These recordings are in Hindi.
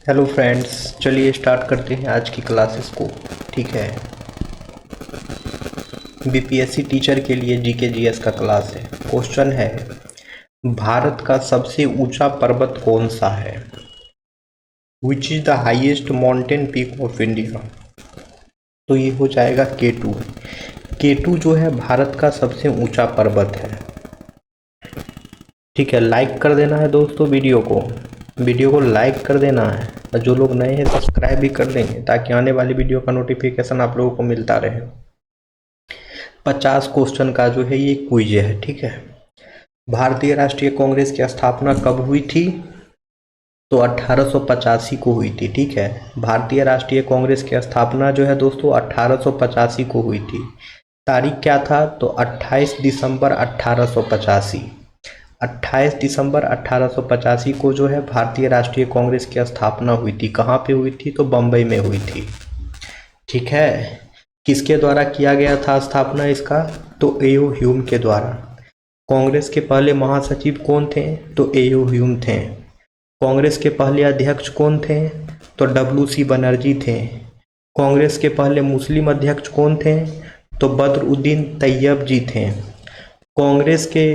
हेलो फ्रेंड्स, चलिए स्टार्ट करते हैं आज की क्लासेस को। ठीक है, बीपीएससी टीचर के लिए जीके जीएस का क्लास है। क्वेश्चन है, भारत का सबसे ऊंचा पर्वत कौन सा है? Which is the highest mountain peak of India? तो ये हो जाएगा केटू। केटू जो है भारत का सबसे ऊंचा पर्वत है। ठीक है, लाइक कर देना है दोस्तों, वीडियो को लाइक कर देना है, और जो लोग नए हैं सब्सक्राइब भी कर देंगे ताकि आने वाली वीडियो का नोटिफिकेशन आप लोगों को मिलता रहे। 50 क्वेश्चन का जो है ये क्विज है। ठीक है, भारतीय राष्ट्रीय कांग्रेस की स्थापना कब हुई थी? तो 1885 को हुई थी। ठीक है, भारतीय राष्ट्रीय कांग्रेस की स्थापना जो है दोस्तों 1885 को हुई थी। तारीख क्या था? तो 28 दिसंबर 1885। 28 दिसंबर 1885 को जो है भारतीय राष्ट्रीय कांग्रेस की स्थापना हुई थी। कहाँ पे हुई थी? तो बम्बई में हुई थी। ठीक है, किसके द्वारा किया गया था स्थापना इसका? तो एओ ह्यूम के द्वारा। कांग्रेस के पहले महासचिव कौन थे? तो एओ ह्यूम थे। कांग्रेस के पहले अध्यक्ष कौन थे? तो डब्ल्यू सी बनर्जी थे। कांग्रेस के पहले मुस्लिम अध्यक्ष कौन थे? तो बदरुद्दीन तैयब जी थे। कांग्रेस के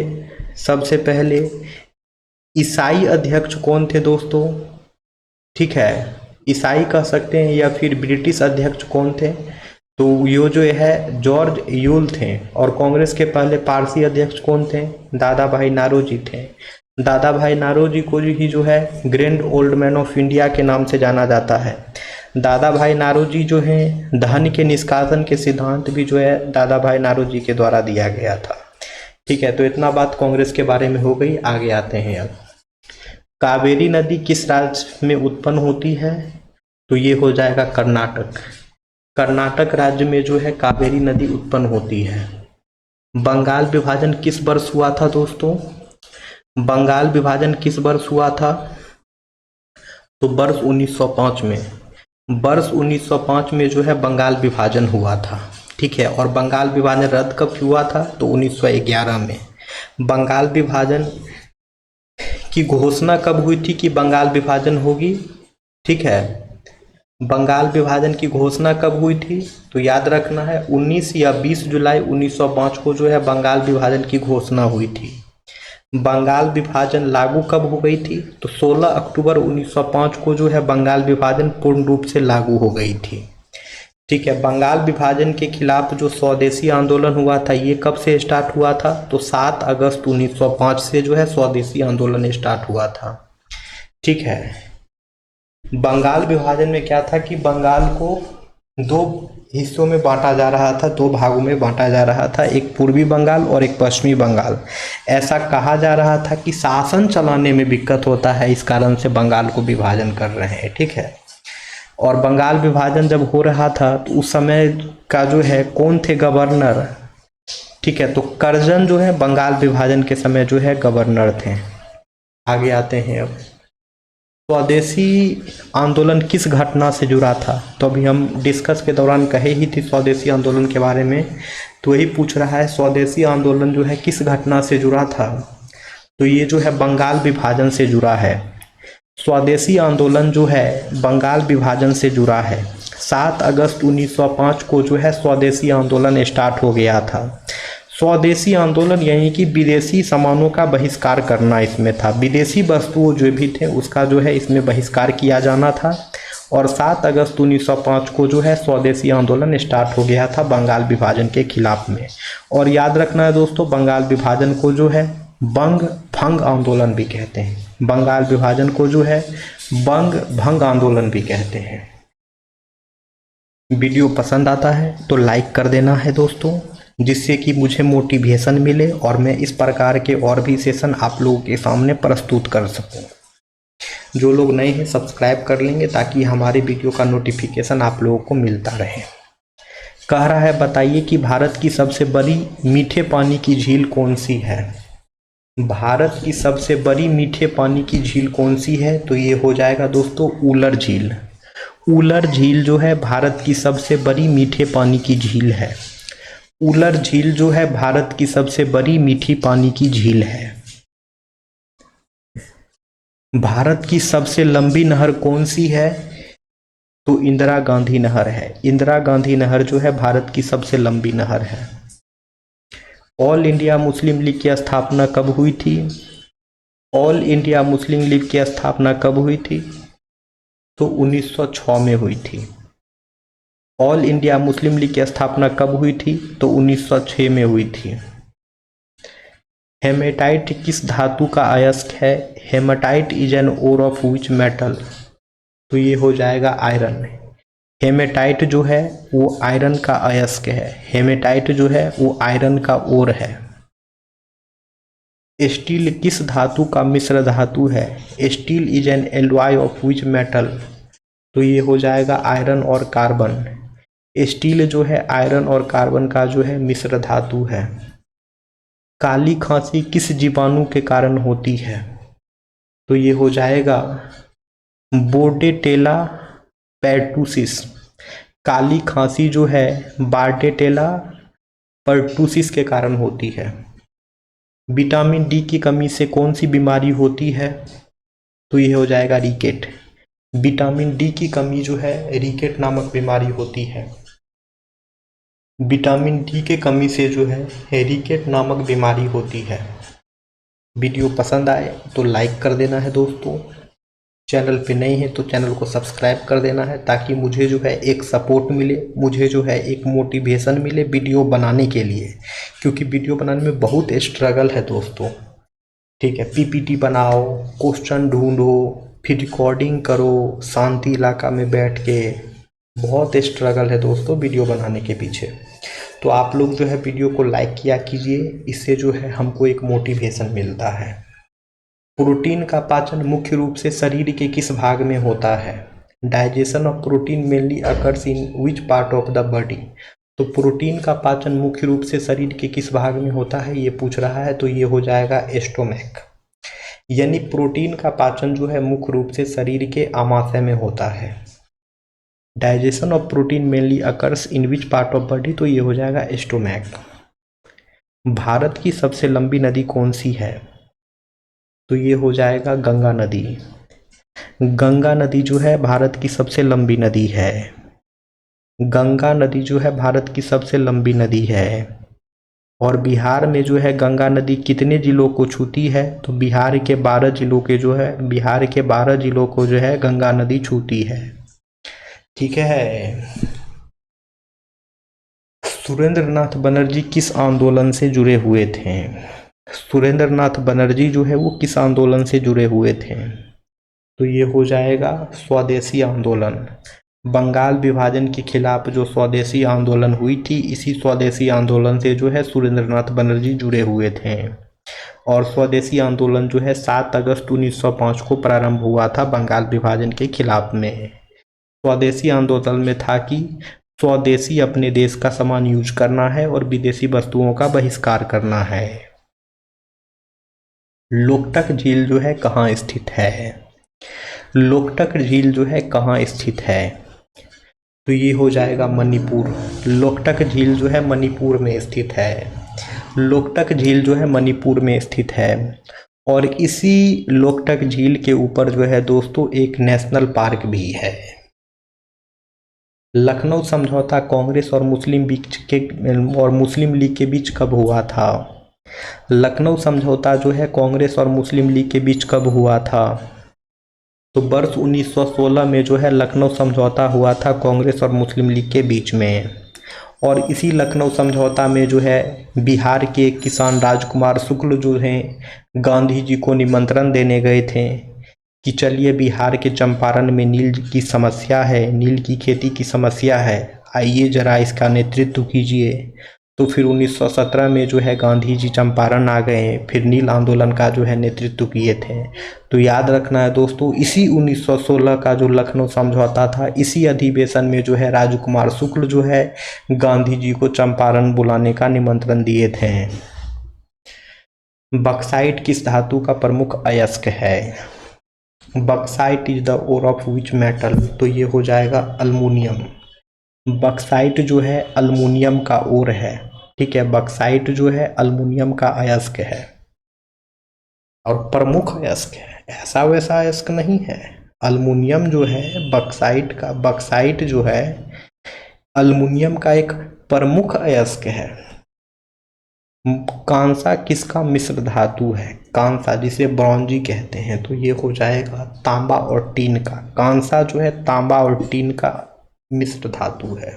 सबसे पहले ईसाई अध्यक्ष कौन थे दोस्तों? ठीक है, ईसाई कह सकते हैं, या फिर ब्रिटिश अध्यक्ष कौन थे? तो ये जो है जॉर्ज यूल थे। और कांग्रेस के पहले पारसी अध्यक्ष कौन थे? दादा भाई नारोजी थे। दादा भाई नारोजी को ही जो है grand old man of India के नाम से जाना जाता है। दादा भाई नारोजी जो है धन के निष्कासन के सिद्धांत भी जो है दादा भाई नारोजी के द्वारा दिया गया था। ठीक है, तो इतना बात कांग्रेस के बारे में हो गई। आगे आते हैं अब। कावेरी नदी किस राज्य में उत्पन्न होती है? तो ये हो जाएगा कर्नाटक। कर्नाटक राज्य में जो है कावेरी नदी उत्पन्न होती है। बंगाल विभाजन किस वर्ष हुआ था दोस्तों? बंगाल विभाजन किस वर्ष हुआ था? तो वर्ष 1905 में। वर्ष 1905 में जो है बंगाल विभाजन हुआ था। ठीक है, और बंगाल विभाजन रद्द कब हुआ था? तो 1911 में। बंगाल विभाजन की घोषणा कब हुई थी कि बंगाल विभाजन होगी? ठीक है, बंगाल विभाजन की घोषणा कब हुई थी? तो याद रखना है 19 या 20 जुलाई 1905 को जो है बंगाल विभाजन की घोषणा हुई थी। बंगाल विभाजन लागू कब हो गई थी? तो 16 अक्टूबर 1905 को जो है बंगाल विभाजन पूर्ण रूप से लागू हो गई थी। ठीक है, बंगाल विभाजन के खिलाफ जो स्वदेशी आंदोलन हुआ था ये कब से स्टार्ट हुआ था? तो 7 अगस्त 1905 से जो है स्वदेशी आंदोलन स्टार्ट हुआ था। ठीक है, बंगाल विभाजन में क्या था कि बंगाल को दो हिस्सों में बांटा जा रहा था, दो भागों में बांटा जा रहा था, एक पूर्वी बंगाल और एक पश्चिमी बंगाल। ऐसा कहा जा रहा था कि शासन चलाने में दिक्कत होता है, इस कारण से बंगाल को विभाजन कर रहे हैं। ठीक है, और बंगाल विभाजन जब हो रहा था तो उस समय का जो है कौन थे गवर्नर? ठीक है, तो करजन जो है बंगाल विभाजन के समय जो है गवर्नर थे। आगे आते हैं अब। स्वदेशी आंदोलन किस घटना से जुड़ा था? तो अभी हम डिस्कस के दौरान कहे ही थी स्वदेशी आंदोलन के बारे में, तो यही पूछ रहा है स्वदेशी आंदोलन जो है किस घटना से जुड़ा था? तो ये जो है बंगाल विभाजन से जुड़ा है। स्वदेशी आंदोलन जो है बंगाल विभाजन से जुड़ा है। 7 अगस्त 1905 को जो है स्वदेशी आंदोलन स्टार्ट हो गया था। स्वदेशी आंदोलन यानी कि विदेशी सामानों का बहिष्कार करना इसमें था। विदेशी वस्तुओं जो भी थे उसका जो है इसमें बहिष्कार किया जाना था। और 7 अगस्त 1905 को जो है स्वदेशी आंदोलन स्टार्ट हो गया था बंगाल विभाजन के खिलाफ में। और याद रखना है दोस्तों, बंगाल विभाजन को जो है बंग भंग आंदोलन भी कहते हैं। बंगाल विभाजन को जो है बंग भंग आंदोलन भी कहते हैं। वीडियो पसंद आता है तो लाइक कर देना है दोस्तों, जिससे कि मुझे मोटिवेशन मिले और मैं इस प्रकार के और भी सेशन आप लोगों के सामने प्रस्तुत कर सकूं। जो लोग नए हैं सब्सक्राइब कर लेंगे ताकि हमारी वीडियो का नोटिफिकेशन आप लोगों को मिलता रहे। कह रहा है बताइए कि भारत की सबसे बड़ी मीठे पानी की झील कौन सी है? भारत की सबसे बड़ी मीठे पानी की झील कौन सी है? तो ये हो जाएगा दोस्तों उलर झील। उलर झील जो है भारत की सबसे बड़ी मीठे पानी की झील है। उलर झील जो है भारत की सबसे बड़ी मीठी पानी की झील है। भारत की सबसे लंबी नहर कौन सी है? तो इंदिरा गांधी नहर है। इंदिरा गांधी नहर जो है भारत की सबसे लंबी नहर है। ऑल इंडिया मुस्लिम लीग की स्थापना कब हुई थी? ऑल इंडिया मुस्लिम लीग की स्थापना कब हुई थी? तो 1906 में हुई थी। ऑल इंडिया मुस्लिम लीग की स्थापना कब हुई थी? तो 1906 में हुई थी। हेमेटाइट किस धातु का अयस्क है? Hematite is an ore of which metal? तो ये हो जाएगा आयरन। हेमेटाइट जो है वो आयरन का अयस्क है। हेमेटाइट जो है वो आयरन का ओर है। स्टील किस धातु का मिश्र धातु है? Steel is an alloy of which metal? तो ये हो जाएगा आयरन और कार्बन। स्टील जो है आयरन और कार्बन का जो है मिश्र धातु है। काली खांसी किस जीवाणु के कारण होती है? तो ये हो जाएगा बोर्डेटेला पेर्टुसिस। काली खांसी जो है बार्डेटेला पर्टुसिस के कारण होती है। विटामिन डी की कमी से कौन सी बीमारी होती है? तो ये हो जाएगा रिकेट। विटामिन डी की कमी जो है रिकेट नामक बीमारी होती है। विटामिन डी की कमी से जो है रिकेट नामक बीमारी होती है। वीडियो पसंद आए तो लाइक कर देना है दोस्तों। चैनल पे नए हैं तो चैनल को सब्सक्राइब कर देना है ताकि मुझे जो है एक सपोर्ट मिले, मुझे जो है एक मोटिवेशन मिले वीडियो बनाने के लिए, क्योंकि वीडियो बनाने में बहुत स्ट्रगल है दोस्तों। ठीक है, पीपीटी बनाओ, क्वेश्चन ढूंढो, फिर रिकॉर्डिंग करो शांति इलाका में बैठ के, बहुत स्ट्रगल है दोस्तों वीडियो बनाने के पीछे। तो आप लोग जो है वीडियो को लाइक किया कीजिए, इससे जो है हमको एक मोटिवेशन मिलता है। प्रोटीन का पाचन मुख्य रूप से शरीर के किस भाग में होता है? Digestion of protein mainly occurs in which part of the body? तो प्रोटीन का पाचन मुख्य रूप से शरीर के किस भाग में होता है ये पूछ रहा है, तो ये हो जाएगा स्टोमैक। यानी प्रोटीन का पाचन जो है मुख्य रूप से शरीर के आमाशय में होता है। Digestion of protein mainly occurs in which part of body? तो ये हो जाएगा स्टोमैक। भारत की सबसे लंबी नदी कौन सी है? तो ये हो जाएगा गंगा नदी। गंगा नदी जो है भारत की सबसे लंबी नदी है। गंगा नदी जो है भारत की सबसे लंबी नदी है। और बिहार में जो है गंगा नदी कितने जिलों को छूती है? तो बिहार के 12 जिलों के जो है, बिहार के 12 जिलों को जो है गंगा नदी छूती है। ठीक है। सुरेंद्रनाथ बनर्जी किस आंदोलन से जुड़े हुए थे? सुरेंद्रनाथ बनर्जी जो है वो किस आंदोलन से जुड़े हुए थे? तो ये हो जाएगा स्वदेशी आंदोलन। बंगाल विभाजन के खिलाफ जो स्वदेशी आंदोलन हुई थी, इसी स्वदेशी आंदोलन से जो है सुरेंद्रनाथ बनर्जी जुड़े हुए थे। और स्वदेशी आंदोलन जो है 7 अगस्त 1905 को प्रारंभ हुआ था बंगाल विभाजन के खिलाफ में। स्वदेशी आंदोलन में था कि स्वदेशी अपने देश का सामान यूज करना है और विदेशी वस्तुओं का बहिष्कार करना है। लोकटक झील जो है कहाँ स्थित है? लोकटक झील जो है कहाँ स्थित है? तो ये हो जाएगा मणिपुर। लोकटक झील जो है मणिपुर में स्थित है। लोकटक झील जो है मणिपुर में स्थित है। और इसी लोकटक झील के ऊपर जो है दोस्तों एक नेशनल पार्क भी है। लखनऊ समझौता कांग्रेस और मुस्लिम लीग के बीच कब हुआ था? लखनऊ समझौता जो है कांग्रेस और मुस्लिम लीग के बीच कब हुआ था? तो वर्ष 1916 में जो है लखनऊ समझौता हुआ था कांग्रेस और मुस्लिम लीग के बीच में। और इसी लखनऊ समझौता में जो है बिहार के किसान राजकुमार शुक्ल जो हैं गांधी जी को निमंत्रण देने गए थे कि चलिए बिहार के चंपारण में नील की समस्या है, नील की खेती की समस्या है, आइए जरा इसका नेतृत्व कीजिए। तो फिर 1917 में जो है गांधी जी चंपारण आ गए, फिर नील आंदोलन का जो है नेतृत्व किए थे। तो याद रखना है दोस्तों, इसी 1916 का जो लखनऊ समझौता था, इसी अधिवेशन में जो है राजकुमार शुक्ल जो है गांधी जी को चंपारण बुलाने का निमंत्रण दिए थे। बक्साइट किस धातु का प्रमुख अयस्क है? Bauxite is the ore of which metal? तो ये हो जाएगा अल्मुनियम। बक्साइट जो है अल्मुनियम का ओर है। ठीक है, बक्साइट जो है अल्मुनियम का अयस्क है और प्रमुख अयस्क है। ऐसा वैसा अयस्क नहीं है। अल्मुनियम जो है बक्साइट जो है अल्मुनियम का एक प्रमुख अयस्क है। कांसा किसका मिश्र धातु है? कांसा, जिसे ब्रॉन्जी कहते हैं, तो ये हो जाएगा तांबा और टीन का। कांसा जो है तांबा और टीन का मिश्र धातु है।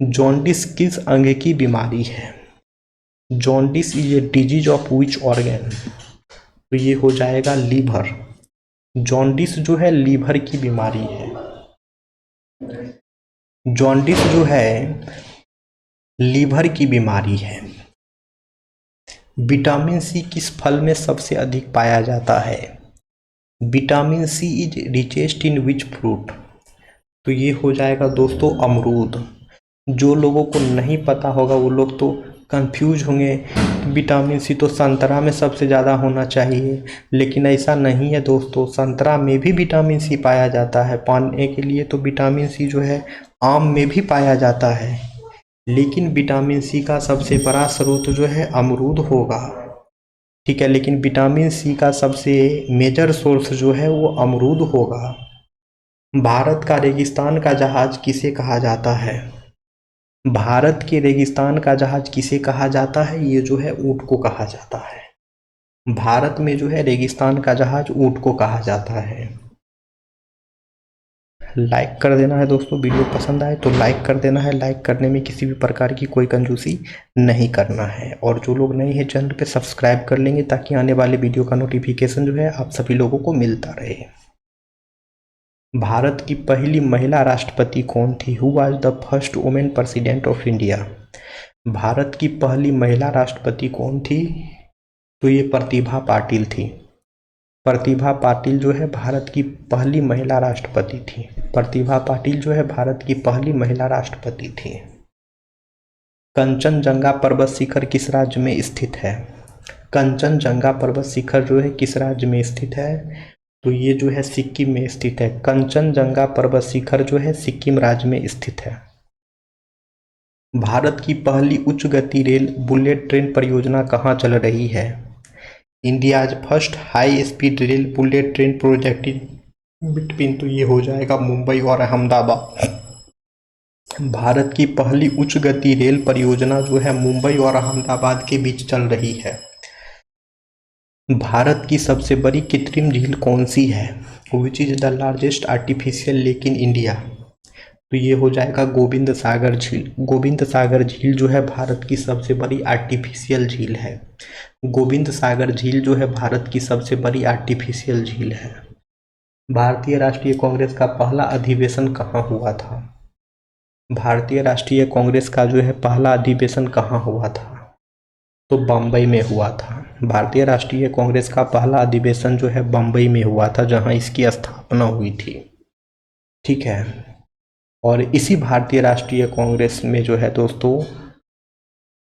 जॉन्डिस किस अंग की बीमारी है? Jaundice is a disease of which organ? तो ये हो जाएगा लीवर। जॉन्डिस जो है लीवर की बीमारी है। जॉन्डिस जो है लीवर की बीमारी है। विटामिन सी किस फल में सबसे अधिक पाया जाता है? Vitamin C is richest in which fruit? तो ये हो जाएगा दोस्तों अमरूद। जो लोगों को नहीं पता होगा वो लोग तो कंफ्यूज होंगे, विटामिन सी तो संतरा में सबसे ज़्यादा होना चाहिए, लेकिन ऐसा नहीं है दोस्तों। संतरा में भी विटामिन सी पाया जाता है। पाने के लिए तो विटामिन सी जो है आम में भी पाया जाता है, लेकिन विटामिन सी का सबसे बड़ा स्रोत जो है अमरूद होगा, ठीक है। लेकिन विटामिन सी का सबसे मेजर सोर्स जो है वो अमरूद होगा। भारत का रेगिस्तान का जहाज किसे कहा जाता है? भारत के रेगिस्तान का जहाज किसे कहा जाता है? ये जो है ऊंट को कहा जाता है। भारत में जो है रेगिस्तान का जहाज ऊंट को कहा जाता है। लाइक कर देना है दोस्तों, वीडियो पसंद आए तो लाइक कर देना है। लाइक करने में किसी भी प्रकार की कोई कंजूसी नहीं करना है। और जो लोग नए हैं चैनल पे सब्सक्राइब कर लेंगे ताकि आने वाले वीडियो का नोटिफिकेशन जो है आप सभी लोगों को मिलता रहे। भारत की पहली महिला राष्ट्रपति कौन थी? Who was the first women president of India? Bharat की पहली महिला राष्ट्रपति कौन थी? तो ये प्रतिभा पाटिल थी। प्रतिभा पाटिल जो है भारत की पहली महिला राष्ट्रपति थी। प्रतिभा पाटिल जो है भारत की पहली महिला राष्ट्रपति थी। कंचनजंगा पर्वत शिखर किस राज्य में स्थित है? कंचनजंगा पर्वत शिखर जो है किस राज्य में स्थित है? तो ये जो है सिक्किम में स्थित है। कंचनजंगा पर्वत शिखर जो है सिक्किम राज्य में स्थित है। भारत की पहली उच्च गति रेल बुलेट ट्रेन परियोजना कहाँ चल रही है? India's first high speed rail bullet train project between, तो ये हो जाएगा मुंबई और अहमदाबाद। भारत की पहली उच्च गति रेल परियोजना जो है मुंबई और अहमदाबाद के बीच चल रही है। भारत की सबसे बड़ी कृत्रिम झील कौन सी है? Which is the largest artificial lake in India? तो ये हो जाएगा गोविंद सागर झील। गोविंद सागर झील जो है भारत की सबसे बड़ी आर्टिफिशियल झील है। गोविंद सागर झील जो है भारत की सबसे बड़ी आर्टिफिशियल झील है। भारतीय राष्ट्रीय कांग्रेस का पहला अधिवेशन कहाँ हुआ था? भारतीय राष्ट्रीय कांग्रेस का जो है पहला अधिवेशन कहाँ हुआ था? तो बम्बई में हुआ था। भारतीय राष्ट्रीय कांग्रेस का पहला अधिवेशन जो है बम्बई में हुआ था, जहां इसकी स्थापना हुई थी, ठीक है। और इसी भारतीय राष्ट्रीय कांग्रेस में जो है दोस्तों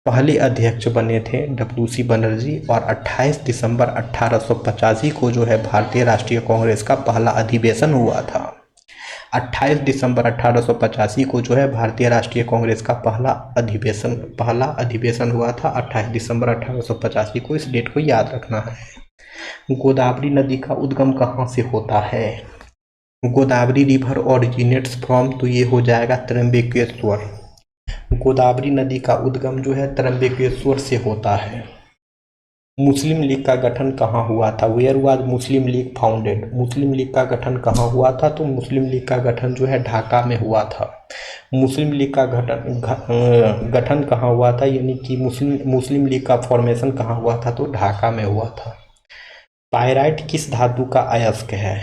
पहले अध्यक्ष बने थे WC बनर्जी, और 28 दिसंबर 1885 को जो है भारतीय राष्ट्रीय कांग्रेस का पहला अधिवेशन हुआ था। 28 दिसंबर 1885 को जो है भारतीय राष्ट्रीय कांग्रेस का पहला अधिवेशन हुआ था। 28 दिसंबर 1885 को, इस डेट को याद रखना है। गोदावरी नदी का उद्गम कहाँ से होता है? गोदावरी रिवर ओरिजिनेट्स फ्रॉम, तो ये हो जाएगा त्र्यंबकेश्वर। गोदावरी नदी का उद्गम जो है त्र्यंबकेश्वर से होता है। मुस्लिम लीग का गठन कहाँ हुआ था? Where was Muslim League founded? Muslim League का गठन कहाँ हुआ था? तो मुस्लिम लीग का गठन जो है ढाका में हुआ था। मुस्लिम लीग का गठन कहाँ हुआ था, यानी कि मुस्लिम लीग का फॉर्मेशन कहाँ हुआ था? तो ढाका में हुआ था। पायराइट किस धातु का अयस्क है?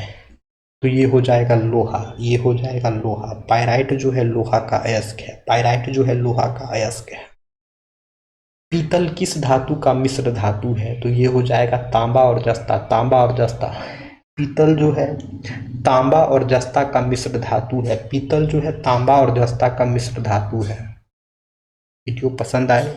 तो ये हो जाएगा लोहा। ये हो जाएगा लोहा। पायराइट जो है लोहा का अयस्क है। पायराइट जो है लोहा का अयस्क है। पीतल किस धातु का मिश्र धातु है? तो ये हो जाएगा तांबा और जस्ता। तांबा और जस्ता। पीतल जो है तांबा और जस्ता का मिश्र धातु है। पीतल जो है तांबा और जस्ता का मिश्र धातु है। वीडियो पसंद आए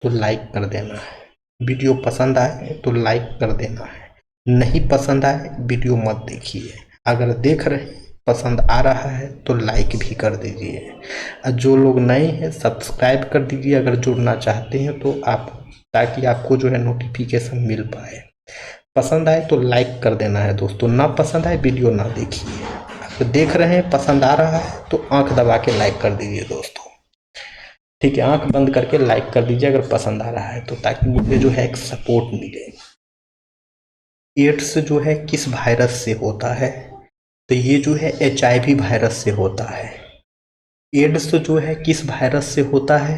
तो लाइक कर देना है। वीडियो पसंद आए तो लाइक कर देना है। नहीं पसंद आए वीडियो मत देखिए। अगर देख रहे पसंद आ रहा है तो लाइक भी कर दीजिए। और जो लोग नए हैं सब्सक्राइब कर दीजिए अगर जुड़ना चाहते हैं तो आप, ताकि आपको जो है नोटिफिकेशन मिल पाए। पसंद आए तो लाइक कर देना है दोस्तों, ना पसंद आए वीडियो ना देखिए। तो देख रहे हैं पसंद आ रहा है तो आंख दबा के लाइक कर दीजिए दोस्तों, ठीक है, आंख बंद करके लाइक कर दीजिए अगर पसंद आ रहा है तो, ताकि मुझे जो है एक सपोर्ट मिले। एड्स जो है किस वायरस से होता है, तो ये जो है HIV वायरस से होता है। एड्स जो है किस वायरस से होता है,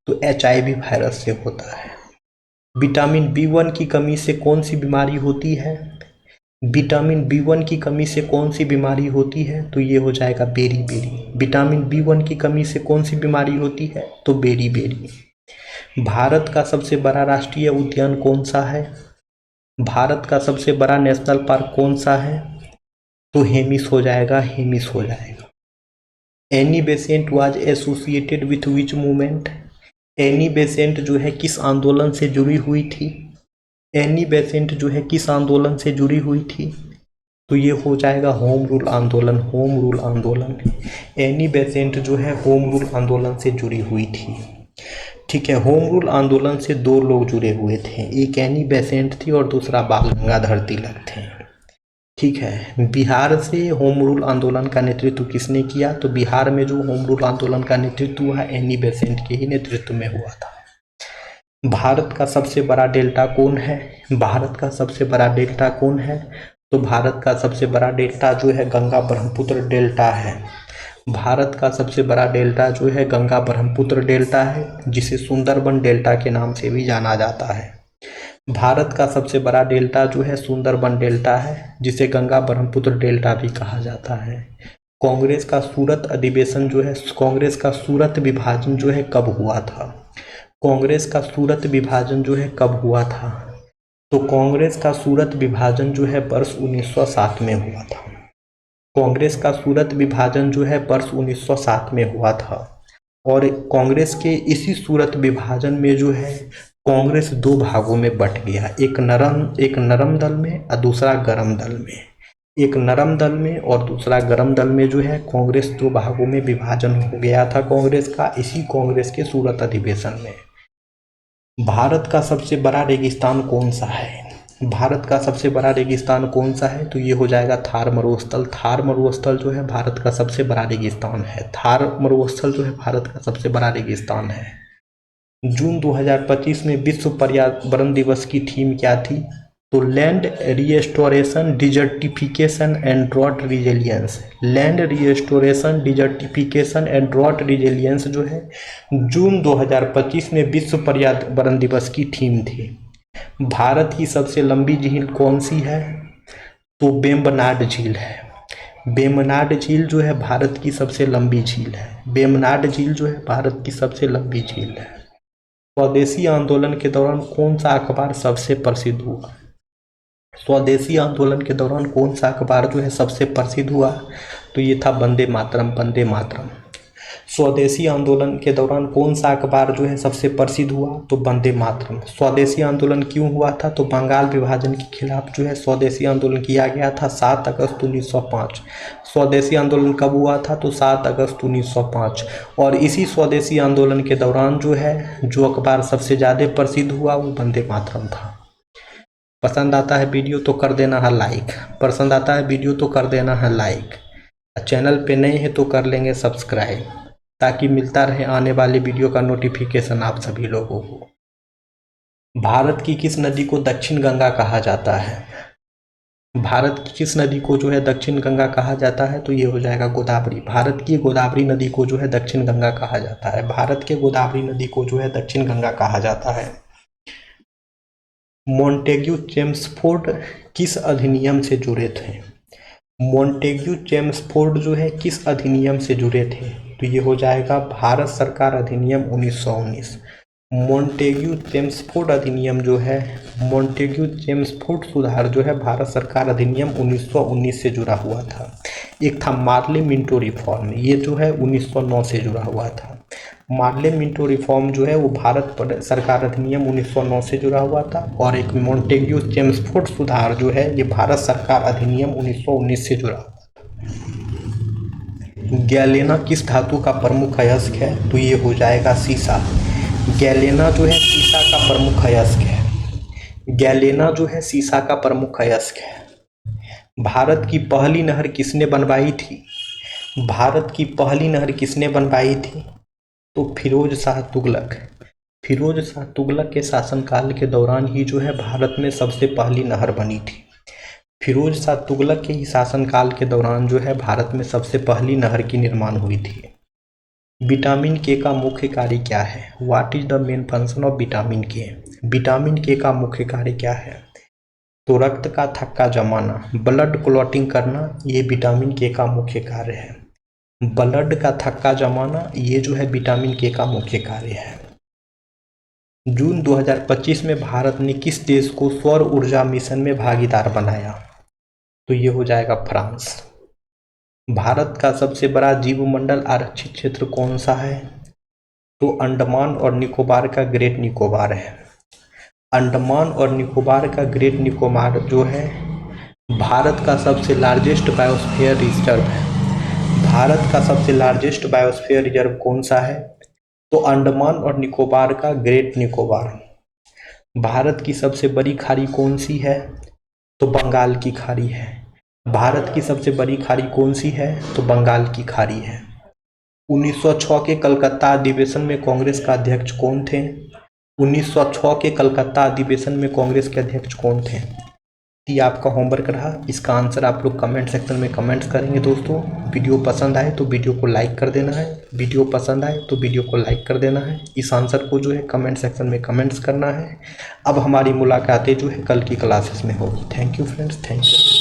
तो HIV वायरस से होता है। विटामिन B1 की कमी से कौन सी बीमारी होती है, विटामिन B1 की कमी से कौन सी बीमारी होती है, तो ये हो जाएगा बेरी। विटामिन B1 की कमी से कौन सी बीमारी होती है, तो बेरी। भारत का सबसे बड़ा राष्ट्रीय उद्यान कौन सा है, भारत का सबसे बड़ा नेशनल पार्क कौन सा है, तो हेमिस हो जाएगा। Annie Besant was associated with which movement, Annie Besant जो है किस आंदोलन से जुड़ी हुई थी, एनी बेसेंट जो है किस आंदोलन से जुड़ी हुई थी, तो ये हो जाएगा होम रूल आंदोलन। एनी बेसेंट जो है होम रूल आंदोलन से जुड़ी हुई थी, ठीक है। होम रूल आंदोलन से दो लोग जुड़े हुए थे, एक एनी बेसेंट थी और दूसरा बाल गंगाधर तिलक थे, ठीक है। बिहार से होम रूल आंदोलन का नेतृत्व किसने किया, तो बिहार में जो होम रूल आंदोलन का नेतृत्व हुआ एनी बेसेंट के ही नेतृत्व में हुआ था। भारत का सबसे बड़ा डेल्टा कौन है, भारत का सबसे बड़ा डेल्टा कौन है, तो भारत का सबसे बड़ा डेल्टा जो है गंगा ब्रह्मपुत्र डेल्टा है। भारत का सबसे बड़ा डेल्टा जो है गंगा ब्रह्मपुत्र डेल्टा है, जिसे सुंदरबन डेल्टा के नाम से भी जाना जाता है। भारत का सबसे बड़ा डेल्टा जो है सुंदरबन डेल्टा है, जिसे गंगा ब्रह्मपुत्र डेल्टा भी कहा जाता है। कांग्रेस का सूरत अधिवेशन जो है, कांग्रेस का सूरत विभाजन जो है कब हुआ था, कांग्रेस का सूरत विभाजन जो है कब हुआ था, तो कांग्रेस का सूरत विभाजन जो है वर्ष 1907 में हुआ था। कांग्रेस का सूरत विभाजन जो है वर्ष 1907 में हुआ था, और कांग्रेस के इसी सूरत विभाजन में जो है कांग्रेस दो भागों में बट गया, एक नरम दल में और दूसरा गरम दल में। एक नरम दल में और दूसरा गरम दल में जो है कांग्रेस दो भागों में विभाजन हो गया था कांग्रेस का, इसी कांग्रेस के सूरत अधिवेशन में। भारत का सबसे बड़ा रेगिस्तान कौन सा है, भारत का सबसे बड़ा रेगिस्तान कौन सा है, तो ये हो जाएगा थार मरुस्थल। थार मरुस्थल जो है भारत का सबसे बड़ा रेगिस्तान है, थार मरुस्थल जो है भारत का सबसे बड़ा रेगिस्तान है। जून 2025 में विश्व पर्यावरण दिवस की थीम क्या थी, तो land restoration, desertification and drought resilience. Land restoration, desertification and drought resilience जो है जून 2025 में विश्व पर्यावरण दिवस की थीम थी। भारत की सबसे लंबी झील कौन सी है, तो वेम्बनाड झील है। वेम्बनाड झील जो है भारत की सबसे लंबी झील है, वेम्बनाड झील जो है भारत की सबसे लंबी झील है। स्वदेशी आंदोलन के दौरान कौन सा अखबार सबसे प्रसिद्ध हुआ, स्वदेशी आंदोलन के दौरान कौन सा अखबार जो है सबसे प्रसिद्ध हुआ, तो ये था वंदे मातरम। स्वदेशी आंदोलन के दौरान कौन सा अखबार जो है सबसे प्रसिद्ध हुआ, तो वंदे मातरम। स्वदेशी आंदोलन क्यों हुआ था, तो बंगाल विभाजन के खिलाफ जो है स्वदेशी आंदोलन किया गया था 7 अगस्त 1905। स्वदेशी आंदोलन कब हुआ था, तो 7 अगस्त 1905। और इसी स्वदेशी आंदोलन के दौरान जो है जो अखबार सबसे ज़्यादा प्रसिद्ध हुआ वो वंदे मातरम था। पसंद आता है वीडियो तो कर देना है लाइक, पसंद आता है वीडियो तो कर देना है लाइक, चैनल पे नए हैं तो कर लेंगे सब्सक्राइब, ताकि मिलता रहे आने वाली वीडियो का नोटिफिकेशन आप सभी लोगों को। भारत की किस नदी को दक्षिण गंगा कहा जाता है, भारत की किस नदी को जो है दक्षिण गंगा कहा जाता है, तो ये हो जाएगा गोदावरी। भारत की गोदावरी नदी को जो है दक्षिण गंगा कहा जाता है, भारत के गोदावरी नदी को जो है दक्षिण गंगा कहा जाता है। मॉन्टेग्यू चेम्सफोर्ड किस अधिनियम से जुड़े थे, मॉन्टेग्यू चेम्सफोर्ड जो है किस अधिनियम से जुड़े थे, तो ये हो जाएगा भारत सरकार अधिनियम 1919। मॉन्टेग्यू चेम्सफोर्ड अधिनियम जो है, मॉन्टेग्यू चेम्सफोर्ड सुधार जो है भारत सरकार अधिनियम 1919 से जुड़ा हुआ था। एक था मार्ले मिंटो रिफॉर्म, ये जो है 1909 से जुड़ा हुआ था। मार्ले मिंटो रिफॉर्म जो है वो भारत सरकार अधिनियम 1909 से जुड़ा हुआ था, और एक मॉन्टेग्यू चेम्सफोर्ड सुधार जो है ये भारत सरकार अधिनियम 1919 से जुड़ा हुआ था। गैलेना किस धातु का प्रमुख अयस्क है, तो ये हो जाएगा सीसा। गैलेना जो है सीसा का प्रमुख अयस्क है। गैलेना जो है सीसा का प्रमुख अयस्क है। भारत की पहली नहर किसने बनवाई थी? भारत की पहली नहर किसने बनवाई थी? तो फिरोज शाह तुगलक। फिरोज शाह तुगलक के शासनकाल के दौरान ही जो है भारत में सबसे पहली नहर बनी थी। फिरोज शाह तुगलक के ही शासनकाल के दौरान जो है भारत में सबसे पहली नहर की निर्माण हुई थी। विटामिन के का मुख्य कार्य क्या है? What is the main function of vitamin के? विटामिन के का मुख्य कार्य क्या है? तो रक्त का थक्का जमाना, ब्लड क्लॉटिंग करना, ये विटामिन के का मुख्य कार्य है। ब्लड का थक्का जमाना ये जो है विटामिन के का मुख्य कार्य है। जून 2025 में भारत ने किस देश को सौर ऊर्जा मिशन में भागीदार बनाया? तो ये हो जाएगा फ्रांस। भारत का सबसे बड़ा जीवमंडल आरक्षित क्षेत्र कौन सा है? तो अंडमान और निकोबार का ग्रेट निकोबार है। अंडमान और निकोबार का ग्रेट निकोबार जो है भारत का सबसे लार्जेस्ट बायोस्फीयर रिजर्व है। भारत का सबसे लार्जेस्ट बायोस्फीयर रिजर्व कौन सा है? तो अंडमान और निकोबार का ग्रेट निकोबार। भारत की सबसे बड़ी खाड़ी कौन सी है? तो बंगाल की खाड़ी है। भारत की सबसे बड़ी खाड़ी कौन सी है? तो बंगाल की खाड़ी है। 1906 के कलकत्ता अधिवेशन में कांग्रेस का अध्यक्ष कौन थे? 1906 के कलकत्ता अधिवेशन में कांग्रेस के अध्यक्ष कौन थे? ये आपका होमवर्क रहा। इसका आंसर आप लोग कमेंट सेक्शन में कमेंट्स करेंगे दोस्तों। वीडियो पसंद आए तो वीडियो को लाइक कर देना है। वीडियो पसंद आए तो वीडियो को लाइक कर देना है। इस आंसर को जो है कमेंट सेक्शन में कमेंट्स करना है। अब हमारी मुलाकातें जो है कल की क्लासेस में होगी। Thank you friends, thank you.